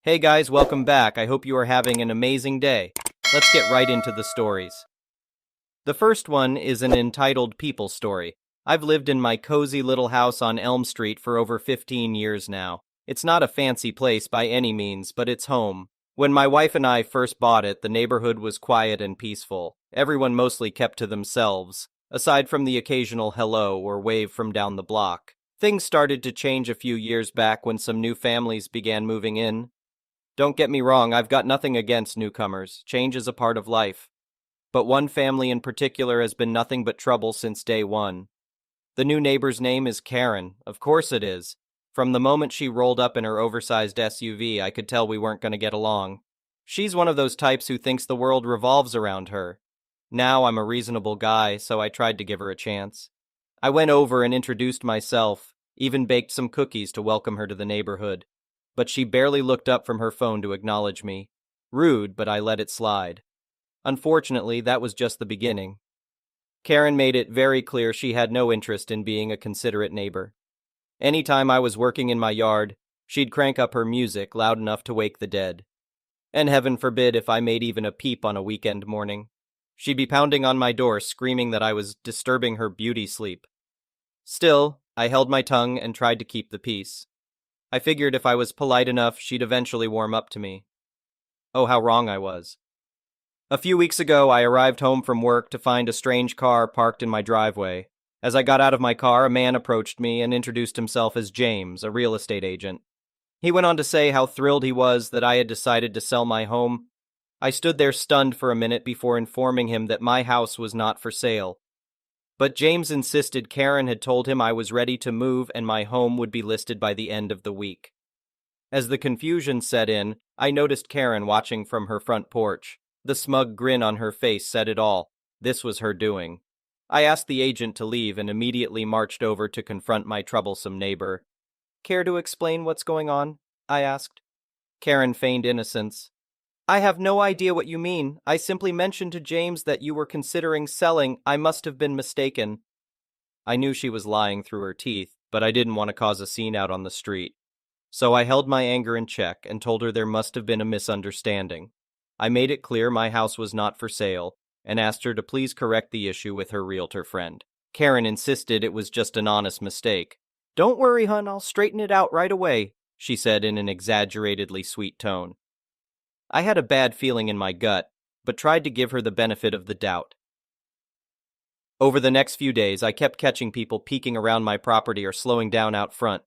Hey guys, welcome back. I hope you are having an amazing day. Let's get right into the stories. The first one is an entitled people story. I've lived in my cozy little house on Elm Street for over 15 years now. It's not a fancy place by any means, but it's home. When my wife and I first bought it, the neighborhood was quiet and peaceful. Everyone mostly kept to themselves, aside from the occasional hello or wave from down the block. Things started to change a few years back when some new families began moving in. Don't get me wrong, I've got nothing against newcomers. Change is a part of life. But one family in particular has been nothing but trouble since day one. The new neighbor's name is Karen. Of course it is. From the moment she rolled up in her oversized SUV, I could tell we weren't going to get along. She's one of those types who thinks the world revolves around her. Now I'm a reasonable guy, so I tried to give her a chance. I went over and introduced myself, even baked some cookies to welcome her to the neighborhood. But she barely looked up from her phone to acknowledge me. Rude, but I let it slide. Unfortunately, that was just the beginning. Karen made it very clear she had no interest in being a considerate neighbor. Anytime I was working in my yard, she'd crank up her music loud enough to wake the dead. And heaven forbid if I made even a peep on a weekend morning. She'd be pounding on my door, screaming that I was disturbing her beauty sleep. Still, I held my tongue and tried to keep the peace. I figured if I was polite enough, she'd eventually warm up to me. Oh, how wrong I was. A few weeks ago, I arrived home from work to find a strange car parked in my driveway. As I got out of my car, a man approached me and introduced himself as James, a real estate agent. He went on to say how thrilled he was that I had decided to sell my home. I stood there stunned for a minute before informing him that my house was not for sale. But James insisted Karen had told him I was ready to move and my home would be listed by the end of the week. As the confusion set in, I noticed Karen watching from her front porch. The smug grin on her face said it all. This was her doing. I asked the agent to leave and immediately marched over to confront my troublesome neighbor. Care to explain what's going on? I asked. Karen feigned innocence. I have no idea what you mean. I simply mentioned to James that you were considering selling. I must have been mistaken. I knew she was lying through her teeth, but I didn't want to cause a scene out on the street. So I held my anger in check and told her there must have been a misunderstanding. I made it clear my house was not for sale and asked her to please correct the issue with her realtor friend. Karen insisted it was just an honest mistake. Don't worry, hun, I'll straighten it out right away, she said in an exaggeratedly sweet tone. I had a bad feeling in my gut, but tried to give her the benefit of the doubt. Over the next few days, I kept catching people peeking around my property or slowing down out front.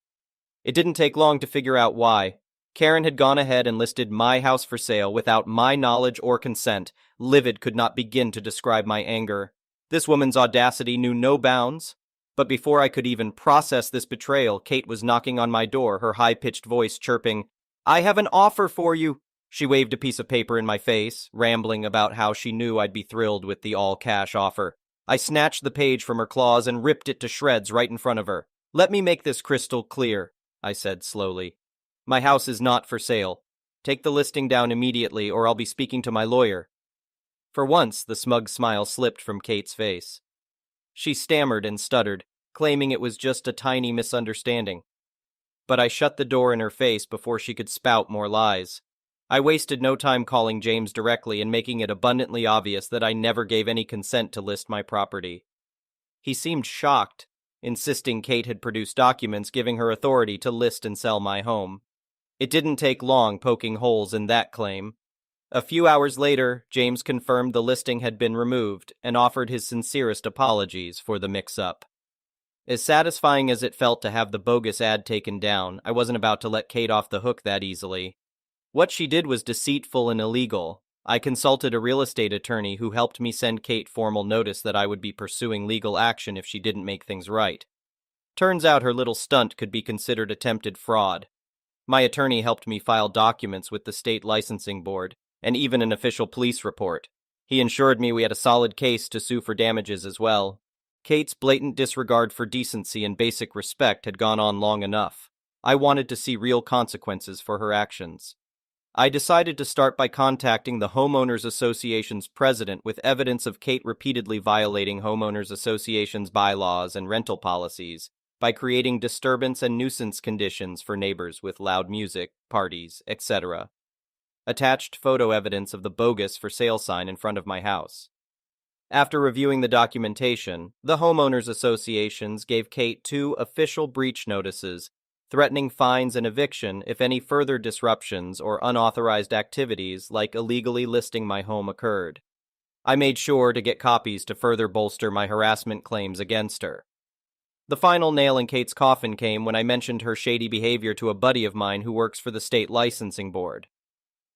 It didn't take long to figure out why. Karen had gone ahead and listed my house for sale without my knowledge or consent. Livid could not begin to describe my anger. This woman's audacity knew no bounds. But before I could even process this betrayal, Kate was knocking on my door, her high-pitched voice chirping, I have an offer for you. She waved a piece of paper in my face, rambling about how she knew I'd be thrilled with the all-cash offer. I snatched the page from her claws and ripped it to shreds right in front of her. Let me make this crystal clear, I said slowly. My house is not for sale. Take the listing down immediately or I'll be speaking to my lawyer. For once, the smug smile slipped from Kate's face. She stammered and stuttered, claiming it was just a tiny misunderstanding. But I shut the door in her face before she could spout more lies. I wasted no time calling James directly and making it abundantly obvious that I never gave any consent to list my property. He seemed shocked, insisting Kate had produced documents giving her authority to list and sell my home. It didn't take long poking holes in that claim. A few hours later, James confirmed the listing had been removed and offered his sincerest apologies for the mix-up. As satisfying as it felt to have the bogus ad taken down, I wasn't about to let Kate off the hook that easily. What she did was deceitful and illegal. I consulted a real estate attorney who helped me send Kate formal notice that I would be pursuing legal action if she didn't make things right. Turns out her little stunt could be considered attempted fraud. My attorney helped me file documents with the state licensing board, and even an official police report. He ensured me we had a solid case to sue for damages as well. Kate's blatant disregard for decency and basic respect had gone on long enough. I wanted to see real consequences for her actions. I decided to start by contacting the Homeowners Association's president with evidence of Kate repeatedly violating Homeowners Association's bylaws and rental policies by creating disturbance and nuisance conditions for neighbors with loud music, parties, etc. Attached photo evidence of the bogus for sale sign in front of my house. After reviewing the documentation, the homeowners associations gave Kate 2 official breach notices, threatening fines and eviction if any further disruptions or unauthorized activities like illegally listing my home occurred. I made sure to get copies to further bolster my harassment claims against her. The final nail in Kate's coffin came when I mentioned her shady behavior to a buddy of mine who works for the state licensing board.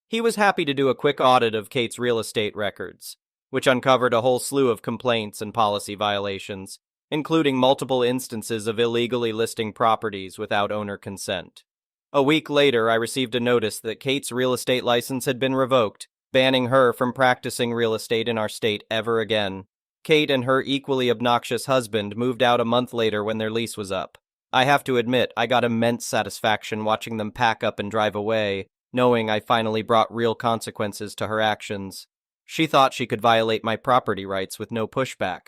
He was happy to do a quick audit of Kate's real estate records, which uncovered a whole slew of complaints and policy violations, including multiple instances of illegally listing properties without owner consent. A week later, I received a notice that Kate's real estate license had been revoked, banning her from practicing real estate in our state ever again. Kate and her equally obnoxious husband moved out a month later when their lease was up. I have to admit, I got immense satisfaction watching them pack up and drive away, knowing I finally brought real consequences to her actions. She thought she could violate my property rights with no pushback.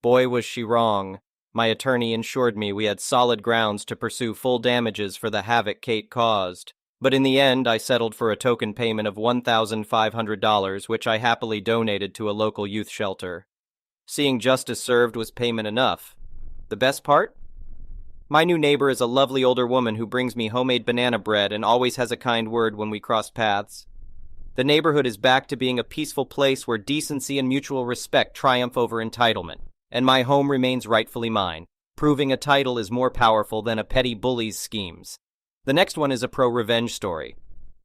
Boy, was she wrong. My attorney assured me we had solid grounds to pursue full damages for the havoc Kate caused. But in the end, I settled for a token payment of $1,500, which I happily donated to a local youth shelter. Seeing justice served was payment enough. The best part? My new neighbor is a lovely older woman who brings me homemade banana bread and always has a kind word when we cross paths. The neighborhood is back to being a peaceful place where decency and mutual respect triumph over entitlement, and my home remains rightfully mine, proving a title is more powerful than a petty bully's schemes. The next one is a pro-revenge story.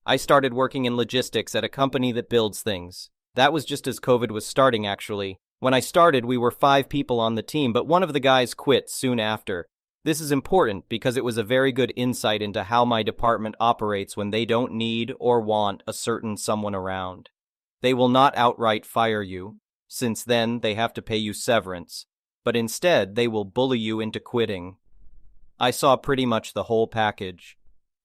I started working in logistics at a company that builds things. That was just as COVID was starting, actually. When I started, we were 5 people on the team, but one of the guys quit soon after. This is important because it was a very good insight into how my department operates when they don't need or want a certain someone around. They will not outright fire you, since then they have to pay you severance, but instead they will bully you into quitting. I saw pretty much the whole package.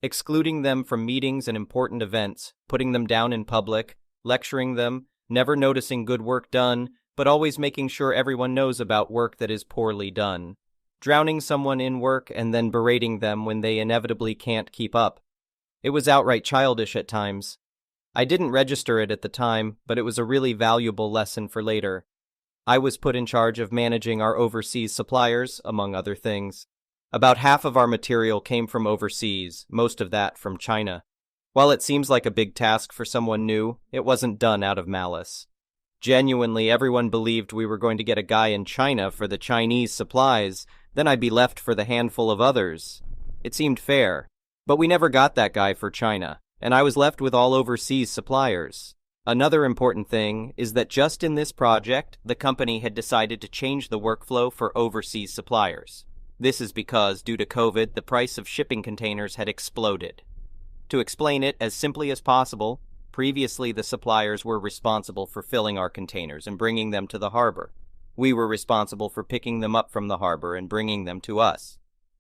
Excluding them from meetings and important events, putting them down in public, lecturing them, never noticing good work done, but always making sure everyone knows about work that is poorly done. Drowning someone in work and then berating them when they inevitably can't keep up. It was outright childish at times. I didn't register it at the time, but it was a really valuable lesson for later. I was put in charge of managing our overseas suppliers, among other things. About half of our material came from overseas, most of that from China. While it seems like a big task for someone new, it wasn't done out of malice. Genuinely, everyone believed we were going to get a guy in China for the Chinese supplies, then I'd be left for the handful of others. It seemed fair, but we never got that guy for China, and I was left with all overseas suppliers. Another important thing is that just in this project, the company had decided to change the workflow for overseas suppliers. This is because, due to COVID, the price of shipping containers had exploded. To explain it as simply as possible, previously the suppliers were responsible for filling our containers and bringing them to the harbor. We were responsible for picking them up from the harbor and bringing them to us.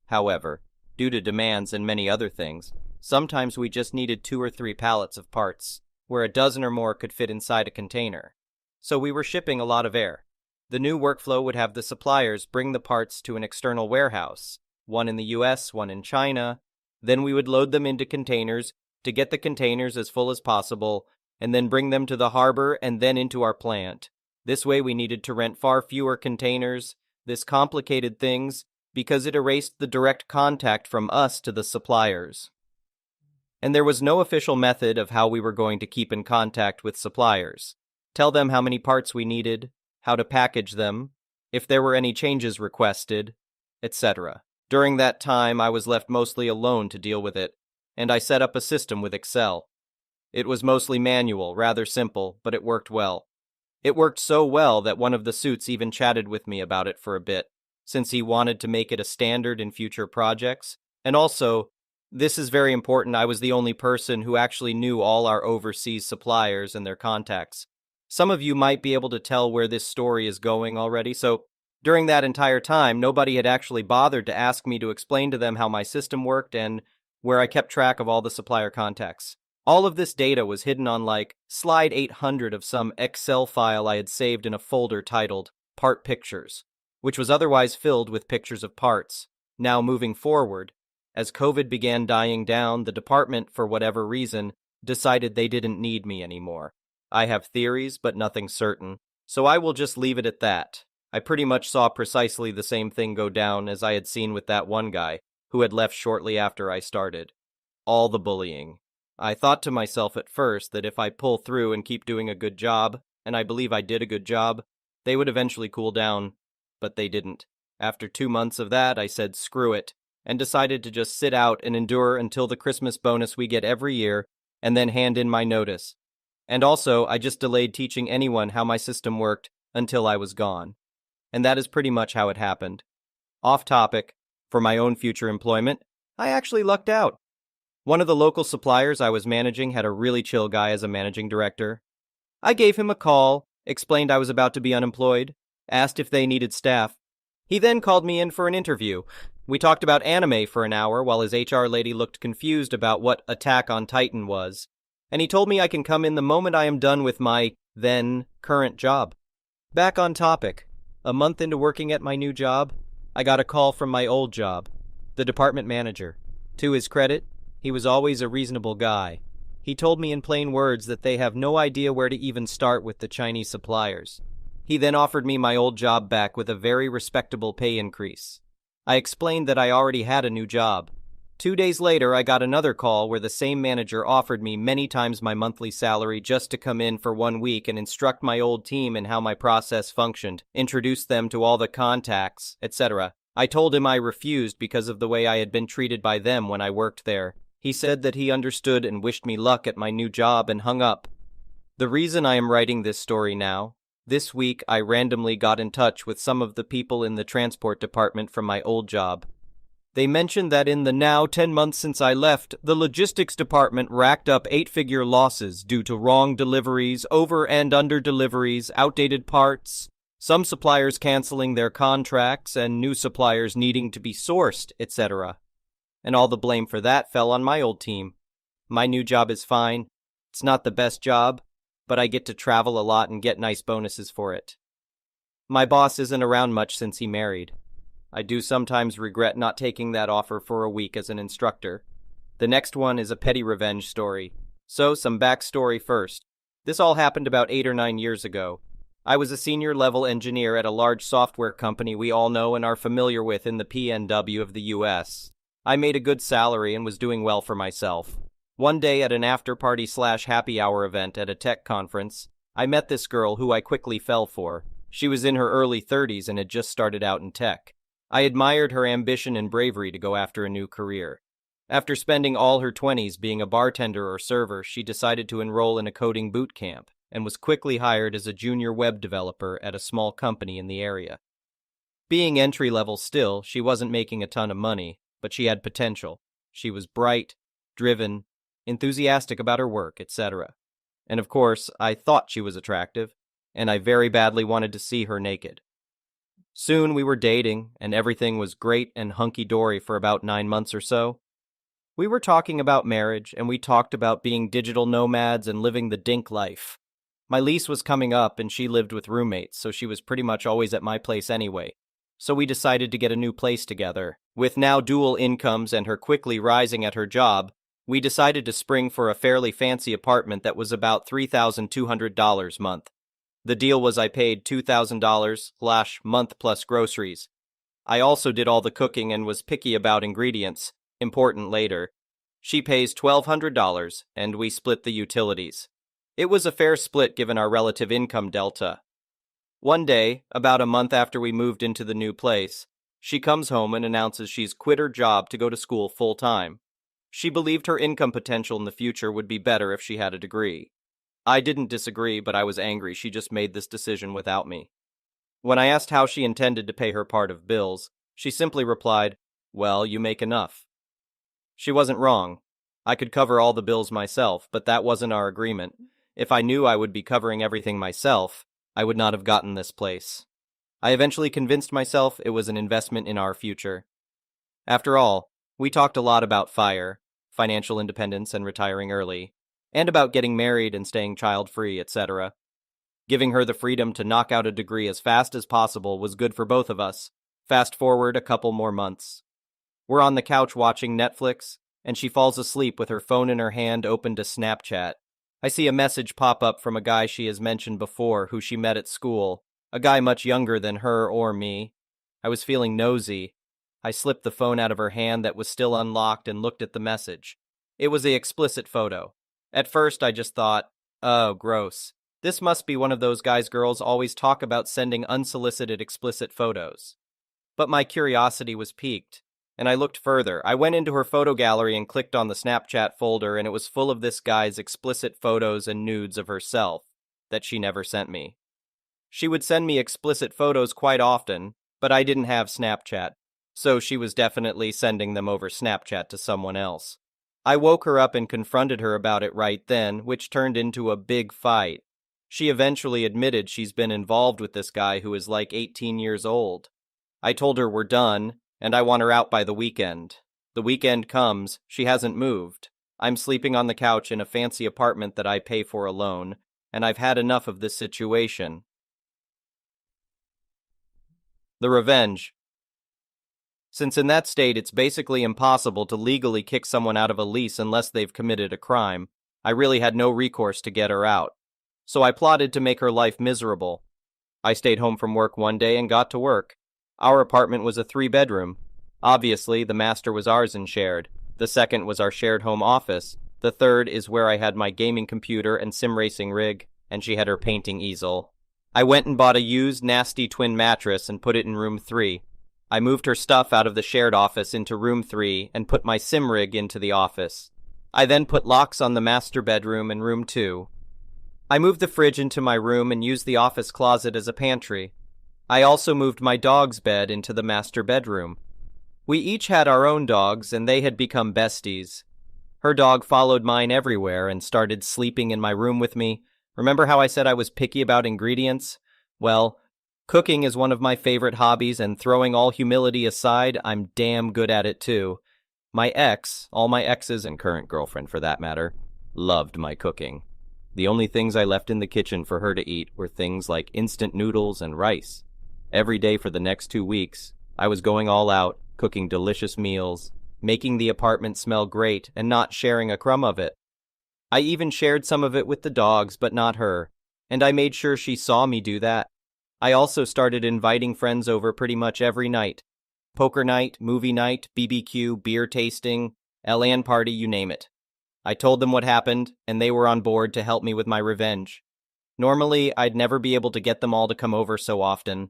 However, due to demands and many other things, sometimes we just needed 2 or 3 pallets of parts, where a dozen or more could fit inside a container. So we were shipping a lot of air. The new workflow would have the suppliers bring the parts to an external warehouse, one in the US, one in China. Then we would load them into containers to get the containers as full as possible, and then bring them to the harbor and then into our plant. This way we needed to rent far fewer containers. This complicated things because it erased the direct contact from us to the suppliers. And there was no official method of how we were going to keep in contact with suppliers. Tell them how many parts we needed, how to package them, if there were any changes requested, etc. During that time, I was left mostly alone to deal with it, and I set up a system with Excel. It was mostly manual, rather simple, but it worked well. It worked so well that one of the suits even chatted with me about it for a bit, since he wanted to make it a standard in future projects. And also, this is very important, I was the only person who actually knew all our overseas suppliers and their contacts. Some of you might be able to tell where this story is going already, so during that entire time, nobody had actually bothered to ask me to explain to them how my system worked and where I kept track of all the supplier contacts. All of this data was hidden on like slide 800 of some Excel file I had saved in a folder titled Part Pictures, which was otherwise filled with pictures of parts. Now moving forward, as COVID began dying down, the department, for whatever reason, decided they didn't need me anymore. I have theories, but nothing certain, so I will just leave it at that. I pretty much saw precisely the same thing go down as I had seen with that one guy, who had left shortly after I started. All the bullying. I thought to myself at first that if I pull through and keep doing a good job, and I believe I did a good job, they would eventually cool down, but they didn't. After 2 months of that, I said screw it, and decided to just sit out and endure until the Christmas bonus we get every year, and then hand in my notice. And also, I just delayed teaching anyone how my system worked until I was gone. And that is pretty much how it happened. Off topic, for my own future employment, I actually lucked out. One of the local suppliers I was managing had a really chill guy as a managing director. I gave him a call, explained I was about to be unemployed, asked if they needed staff. He then called me in for an interview. We talked about anime for an hour while his HR lady looked confused about what Attack on Titan was, and he told me I can come in the moment I am done with my, then, current job. Back on topic. A month into working at my new job, I got a call from my old job, the department manager. To his credit, he was always a reasonable guy. He told me in plain words that they have no idea where to even start with the Chinese suppliers. He then offered me my old job back with a very respectable pay increase. I explained that I already had a new job. 2 days later, I got another call where the same manager offered me many times my monthly salary just to come in for 1 week and instruct my old team in how my process functioned, introduce them to all the contacts, etc. I told him I refused because of the way I had been treated by them when I worked there. He said that he understood and wished me luck at my new job and hung up. The reason I am writing this story now, this week I randomly got in touch with some of the people in the transport department from my old job. They mentioned that in the now 10 months since I left, the logistics department racked up 8-figure losses due to wrong deliveries, over and under deliveries, outdated parts, some suppliers canceling their contracts, and new suppliers needing to be sourced, etc. And all the blame for that fell on my old team. My new job is fine. It's not the best job, but I get to travel a lot and get nice bonuses for it. My boss isn't around much since he married. I do sometimes regret not taking that offer for a week as an instructor. The next one is a petty revenge story. So, some backstory first. This all happened about 8 or 9 years ago. I was a senior-level engineer at a large software company we all know and are familiar with in the PNW of the US. I made a good salary and was doing well for myself. One day at an after-party/happy hour event at a tech conference, I met this girl who I quickly fell for. She was in her early 30s and had just started out in tech. I admired her ambition and bravery to go after a new career. After spending all her 20s being a bartender or server, she decided to enroll in a coding boot camp and was quickly hired as a junior web developer at a small company in the area. Being entry-level still, she wasn't making a ton of money, but she had potential. She was bright, driven, enthusiastic about her work, etc. And of course, I thought she was attractive, and I very badly wanted to see her naked. Soon we were dating, and everything was great and hunky-dory for about 9 months or so. We were talking about marriage, and we talked about being digital nomads and living the dink life. My lease was coming up, and she lived with roommates, so she was pretty much always at my place anyway. So we decided to get a new place together. With now dual incomes and her quickly rising at her job, we decided to spring for a fairly fancy apartment that was about $3,200 a month. The deal was I paid $2,000/month plus groceries. I also did all the cooking and was picky about ingredients, important later. She pays $1,200, and we split the utilities. It was a fair split given our relative income delta. One day, about a month after we moved into the new place, she comes home and announces she's quit her job to go to school full-time. She believed her income potential in the future would be better if she had a degree. I didn't disagree, but I was angry she just made this decision without me. When I asked how she intended to pay her part of bills, she simply replied, "Well, you make enough." She wasn't wrong. I could cover all the bills myself, but that wasn't our agreement. If I knew I would be covering everything myself, I would not have gotten this place. I eventually convinced myself it was an investment in our future. After all, we talked a lot about FIRE, financial independence and retiring early, and about getting married and staying child-free, etc. Giving her the freedom to knock out a degree as fast as possible was good for both of us. Fast forward a couple more months. We're on the couch watching Netflix, and she falls asleep with her phone in her hand open to Snapchat. I see a message pop up from a guy she has mentioned before who she met at school, a guy much younger than her or me. I was feeling nosy. I slipped the phone out of her hand that was still unlocked and looked at the message. It was an explicit photo. At first, I just thought, oh, gross. This must be one of those guys girls always talk about sending unsolicited explicit photos. But my curiosity was piqued, and I looked further. I went into her photo gallery and clicked on the Snapchat folder, and it was full of this guy's explicit photos and nudes of herself that she never sent me. She would send me explicit photos quite often, but I didn't have Snapchat, so she was definitely sending them over Snapchat to someone else. I woke her up and confronted her about it right then, which turned into a big fight. She eventually admitted she's been involved with this guy who is like 18 years old. I told her we're done, and I want her out by the weekend. The weekend comes, she hasn't moved. I'm sleeping on the couch in a fancy apartment that I pay for alone, and I've had enough of this situation. The revenge. Since in that state it's basically impossible to legally kick someone out of a lease unless they've committed a crime, I really had no recourse to get her out. So I plotted to make her life miserable. I stayed home from work one day and got to work. Our apartment was a 3-bedroom. Obviously, the master was ours and shared. The second was our shared home office. The third is where I had my gaming computer and sim racing rig, and she had her painting easel. I went and bought a used, nasty twin mattress and put it in room 3. I moved her stuff out of the shared office into room 3 and put my sim rig into the office. I then put locks on the master bedroom and room 2. I moved the fridge into my room and used the office closet as a pantry. I also moved my dog's bed into the master bedroom. We each had our own dogs, and they had become besties. Her dog followed mine everywhere and started sleeping in my room with me. Remember how I said I was picky about ingredients? Well, cooking is one of my favorite hobbies, and throwing all humility aside, I'm damn good at it too. My ex, all my exes and current girlfriend for that matter, loved my cooking. The only things I left in the kitchen for her to eat were things like instant noodles and rice. Every day for the next 2 weeks, I was going all out, cooking delicious meals, making the apartment smell great, and not sharing a crumb of it. I even shared some of it with the dogs, but not her, and I made sure she saw me do that. I also started inviting friends over pretty much every night. Poker night, movie night, BBQ, beer tasting, LAN party, you name it. I told them what happened, and they were on board to help me with my revenge. Normally, I'd never be able to get them all to come over so often.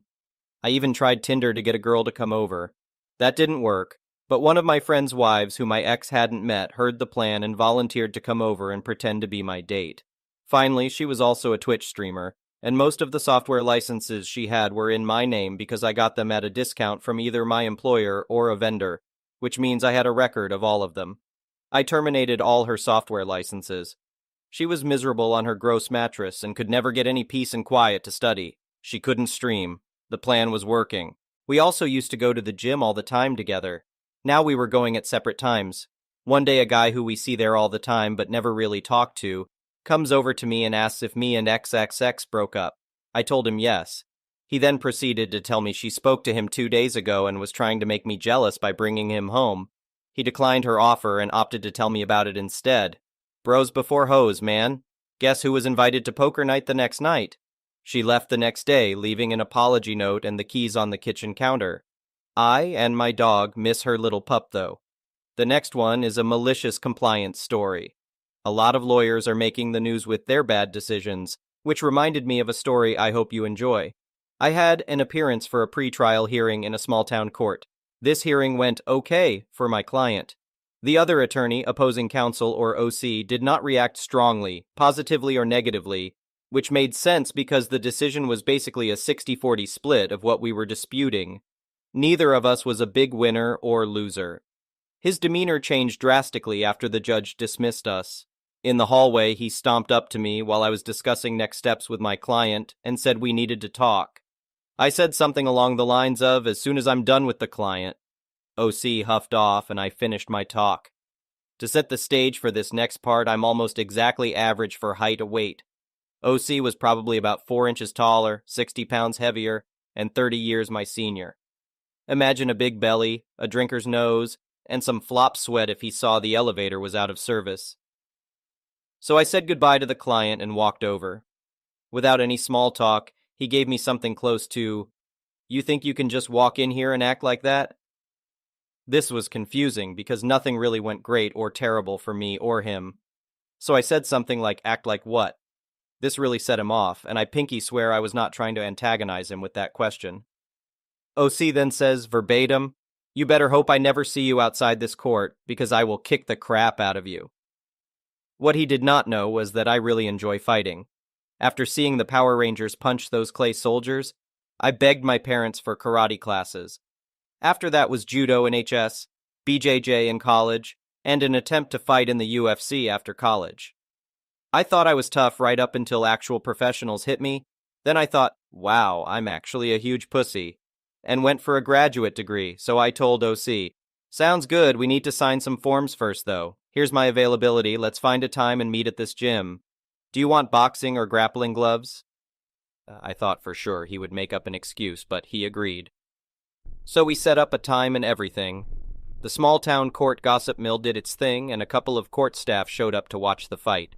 I even tried Tinder to get a girl to come over. That didn't work, but one of my friend's wives, who my ex hadn't met, heard the plan and volunteered to come over and pretend to be my date. Finally, she was also a Twitch streamer, and most of the software licenses she had were in my name because I got them at a discount from either my employer or a vendor, which means I had a record of all of them. I terminated all her software licenses. She was miserable on her gross mattress and could never get any peace and quiet to study. She couldn't stream. The plan was working. We also used to go to the gym all the time together. Now we were going at separate times. One day a guy who we see there all the time but never really talk to comes over to me and asks if me and XXX broke up. I told him yes. He then proceeded to tell me she spoke to him 2 days ago and was trying to make me jealous by bringing him home. He declined her offer and opted to tell me about it instead. Bros before hoes, man. Guess who was invited to poker night the next night? She left the next day, leaving an apology note and the keys on the kitchen counter. I and my dog miss her little pup, though. The next one is a malicious compliance story. A lot of lawyers are making the news with their bad decisions, which reminded me of a story I hope you enjoy. I had an appearance for a pre-trial hearing in a small-town court. This hearing went okay for my client. The other attorney, opposing counsel or OC, did not react strongly, positively or negatively, which made sense because the decision was basically a 60-40 split of what we were disputing. Neither of us was a big winner or loser. His demeanor changed drastically after the judge dismissed us. In the hallway, he stomped up to me while I was discussing next steps with my client and said we needed to talk. I said something along the lines of, as soon as I'm done with the client. OC huffed off and I finished my talk. To set the stage for this next part, I'm almost exactly average for height and weight. OC was probably about 4 inches taller, 60 pounds heavier, and 30 years my senior. Imagine a big belly, a drinker's nose, and some flop sweat if he saw the elevator was out of service. So I said goodbye to the client and walked over. Without any small talk, he gave me something close to, "You think you can just walk in here and act like that?" This was confusing because nothing really went great or terrible for me or him. So I said something like, "Act like what?" This really set him off, and I pinky swear I was not trying to antagonize him with that question. OC then says, verbatim, "You better hope I never see you outside this court, because I will kick the crap out of you." What he did not know was that I really enjoy fighting. After seeing the Power Rangers punch those clay soldiers, I begged my parents for karate classes. After that was judo in HS, BJJ in college, and an attempt to fight in the UFC after college. I thought I was tough right up until actual professionals hit me. Then I thought, wow, I'm actually a huge pussy, and went for a graduate degree, so I told OC, "Sounds good, we need to sign some forms first though. Here's my availability, let's find a time and meet at this gym. Do you want boxing or grappling gloves?" I thought for sure he would make up an excuse, but he agreed. So we set up a time and everything. The small-town court gossip mill did its thing, and a couple of court staff showed up to watch the fight.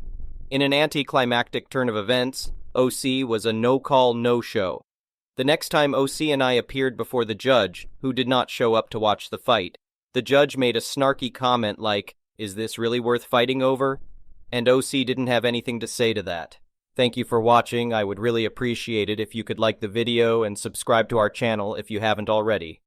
In an anticlimactic turn of events, OC was a no-call, no-show. The next time OC and I appeared before the judge, who did not show up to watch the fight, the judge made a snarky comment like, "Is this really worth fighting over?" And OC didn't have anything to say to that. Thank you for watching. I would really appreciate it if you could like the video and subscribe to our channel if you haven't already.